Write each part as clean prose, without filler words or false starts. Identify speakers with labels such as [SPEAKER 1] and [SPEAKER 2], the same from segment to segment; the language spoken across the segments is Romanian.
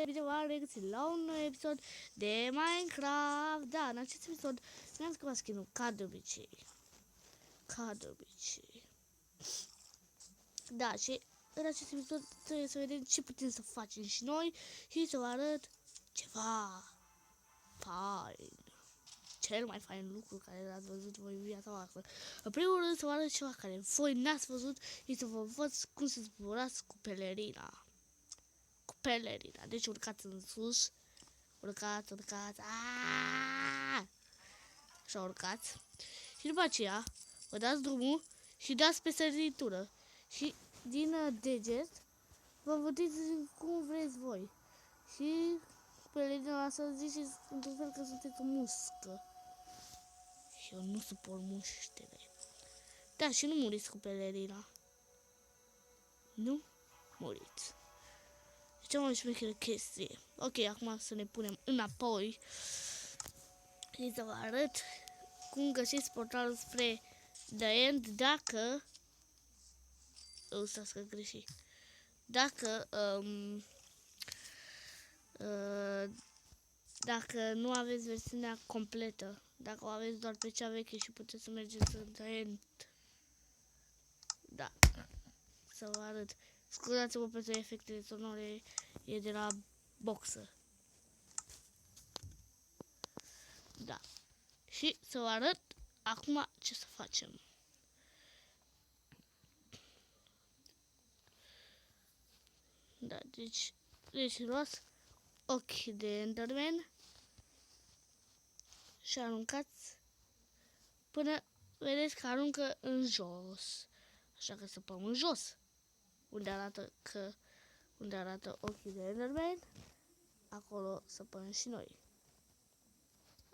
[SPEAKER 1] Bine v-am regăsit la un nou episod de Minecraft. Da, în acest episod mi-am schimbat skin-ul ca de obicei. Da, și în acest episod trebuie să vedem ce putem să facem și noi și să vă arăt ceva fain. Cel mai fain lucru care l-ați văzut voi în viața voastră. În primul rând să vă arăt ceva care voi n-ați văzut și să vă învăț cum să zburați cu pelerina. Deci urcați în sus. Urcați. Așa urcați. Și după aceea vă dați drumul și dați pe săritură. Și din deget vă vădiți cum vreți voi. Și pelerina să ziceți într-un fel că sunteți o muscă. Și eu nu suport muștele. Da, și nu muriți cu pelerina. Nu muriți. Cea mai șmecheră chestie. Ok, acum să ne punem înapoi și să vă arăt cum găsiți portalul spre The End dacă... Stați că greși. Dacă nu aveți versiunea completă. Dacă o aveți doar pe cea veche și puteți să mergeți în The End. Da. Să vă arăt. Scuzați-mă pentru efectele sonore. E de la boxă. Da. Și să vă arăt acum ce să facem. Da, deci luați ochi de Enderman și aruncați până vedeți că aruncă în jos. Așa că săpăm în jos. Unde arată ochii de Enderman, acolo săpăm și noi.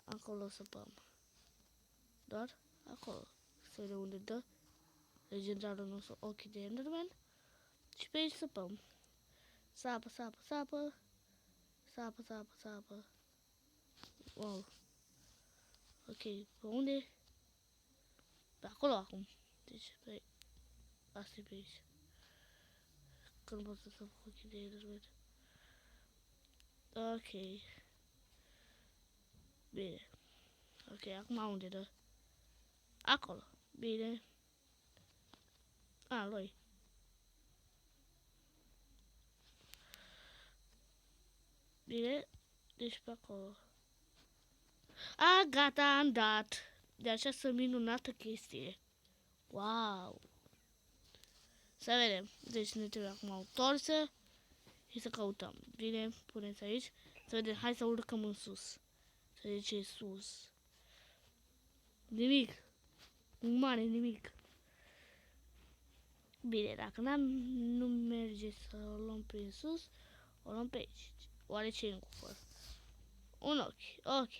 [SPEAKER 1] Acolo săpăm. Doar acolo. Se vede unde dă legendarul nostru ochii de Enderman. Și pe aici săpăm. Sapă. Wow. Ok, pe unde? Pe acolo acum. Deci, pe... Asta e pe aici. Că nu pot să săp ochii de Enderman. Ok. Bine. Ok, acum unde dă? Acolo. Bine. Lui. Bine. Deci pe acolo. Gata, am dat. De această minunată chestie. Wow. Să vedem. Deci ne trebuie acum o torsă și să căutăm. Bine, puneți aici. Să vedem. Hai să urcăm în sus. Să vedem ce e sus. Nimic. Un mare nimic. Bine, dacă nu merge să o luăm prin sus, o luăm pe aici. Oare ce e în cufăr? Un ochi. Ok.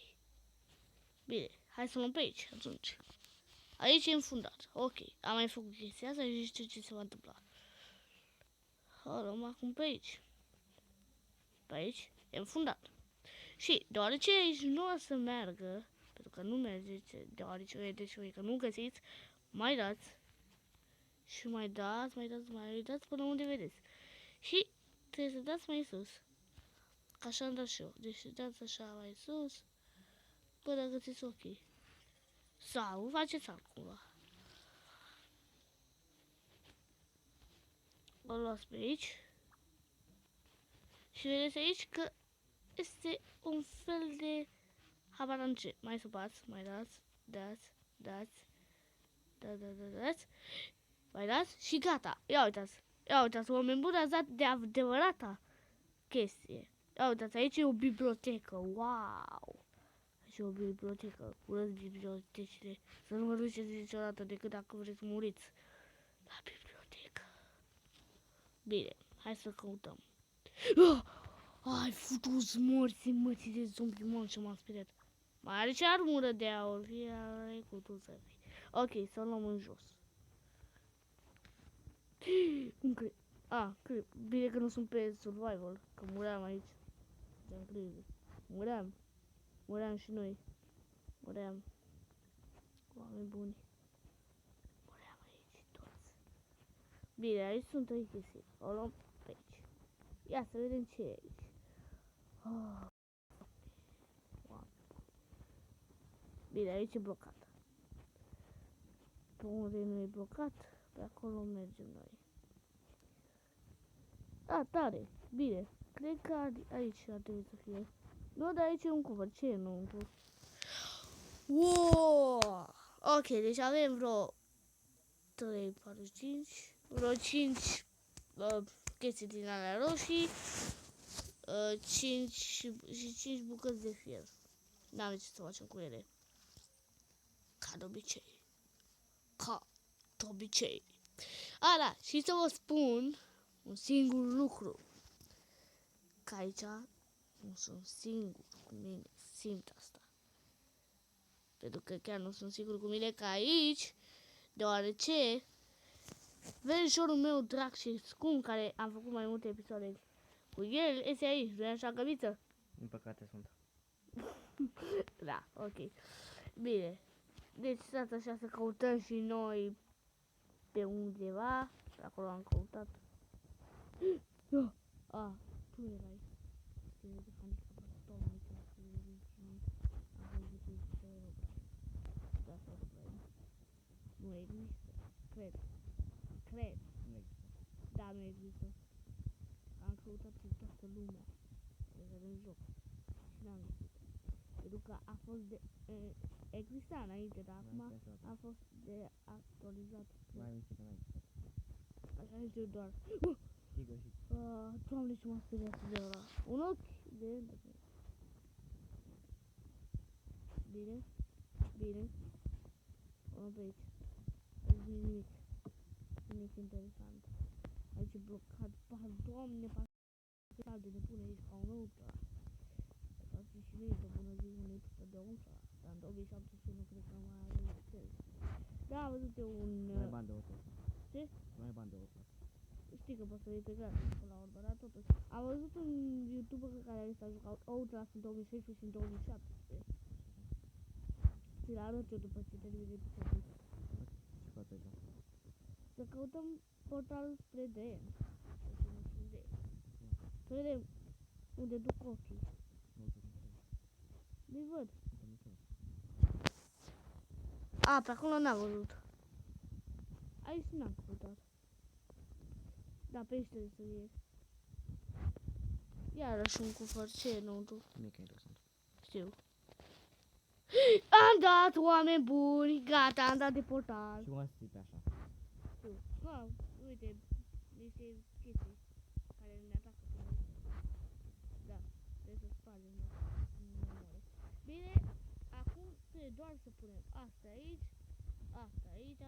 [SPEAKER 1] Bine, hai să o luăm pe aici atunci. Aici e înfundat. Ok, am mai făcut chestia asta și știu ce se va întâmpla. O luăm acum pe aici. Pe aici e înfundat. Și deoarece aici nu o să meargă, pentru că nu mergeți, deoarece vedeți voi că nu găsiți, mai dați. Și mai dați până unde vedeți. Și trebuie să dați mai sus. Așa am dat și eu. Deci dați așa mai sus până găsiți ochii. Sau faceți altcumva. O luați pe aici. Și vedeți aici că este un fel de habar ce. Mai săpați, mai dați. Mai dați și gata. Ia uitați, oameni buni, ați dat de adevărata chestie. Ia uitați, aici e o bibliotecă. Wow! Aici e o bibliotecă. Urăți bibliotecile. Să nu vă duceți niciodată decât dacă vreți să muriți la bibliotecă. Bine, hai să căutăm. Ai futus morții mății de zombie, mă, ce m-am speriat. Mai are ce armură de aur. Ia, cu tu să fii. Ok, să o luăm în jos. Bine că nu sunt pe survival, că muream aici. Muream și noi. Oameni buni. Muream aici toți. Bine, aici sunt trei chestii. O luăm pe aici. Ia să vedem ce e aici. Oh. Bine, aici e blocat. Pe unde nu e blocat, pe acolo mergem noi. Da, tare, bine. Cred că aici ar trebui să fie. Nu, dar aici e un cuvăr. Ce e înăuntru? Wow! Ok, deci avem vreo 3, 4, 5, vreo 5 chestii din alea roșii, 5 și 5 bucăți de fier. N-am ce să facem cu ele. Ca de obicei. Ca de obicei. A, da, și să vă spun un singur lucru. Că aici nu sunt singur cu mine. Simt asta. Pentru că chiar nu sunt sigur cu mine că aici, deoarece verișorul meu drag și scump, care am făcut mai multe episoade cu el, este aici, nu-i așa, Găbiță?
[SPEAKER 2] Din păcate sunt.
[SPEAKER 1] Da, ok. Bine. Deci stați așa să căutăm și noi pe undeva. Pe acolo am căutat. Tu erai. Nu există. Cred.
[SPEAKER 2] Nu există.
[SPEAKER 1] Da, nu există. Am căutat în toată lumea. În joc. Și n-am găsit. Pentru că a fost de... exista înainte, dar acum a fost de actualizat.
[SPEAKER 2] Mai am zis că n-ai existat.
[SPEAKER 1] Așa știu doar.
[SPEAKER 2] Sigur și...
[SPEAKER 1] Doamne, ce m-a speriat de ăla. Un ochi de... Bine. Bine. O pe aici. Aici nu e nimic. Nimic interesant. Aici e blocat. Doamne, pasal de nebune aici ca un ultra. Asta și nu e pe bună zi un episod de ultra. Dar în 2017 nu cred că mai are cel. Da, am văzut eu un...
[SPEAKER 2] Nu ai bani de ultra.
[SPEAKER 1] Ce?
[SPEAKER 2] Nu ai bani de ultra.
[SPEAKER 1] Știi că poți să iei pe gratis până la urmă, dar totuși. Am văzut un YouTuber care s-a jucat Outlast în 2016 și în 2017. Ți-l arăt eu după ce termin episodul.
[SPEAKER 2] Ce faci aici?
[SPEAKER 1] Să căutăm portalul spre DM. Să vedem unde duc ochii. Nu-i văd. A, pe acolo n-am văzut. Aici n-am căutat. Da, pe aici trebuie să fie. Iarăși un cufăr, ce e înăuntru?
[SPEAKER 2] Nimic interesant.
[SPEAKER 1] Știu. Am dat, oameni buni, gata, am dat de portal.
[SPEAKER 2] Și cum ați pe așa?
[SPEAKER 1] Știu. Uite, niște chestii care ne atacă pe noi. Da, trebuie să spargem memorie. Bine, acum trebuie doar să punem asta aici, asta aici,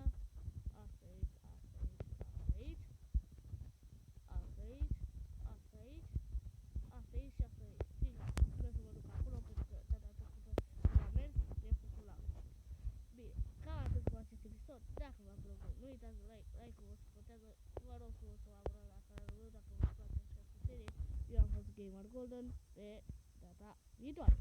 [SPEAKER 1] asta aici, asta aici, asta aici, asta aici, asta aici, asta aici și asta aici. Și trebuie să mă duc acolo pentru că data trecută nu am mers, mi-a făcut lag. Bine, cam atât cu acest episod. Dacă v-a plăcut, nu uitați de like-ul vostru contează. Vă rog frumos să vă abonați la canalul meu dacă vă place această serie. Eu am fost Gamer Golden pe data viitoare.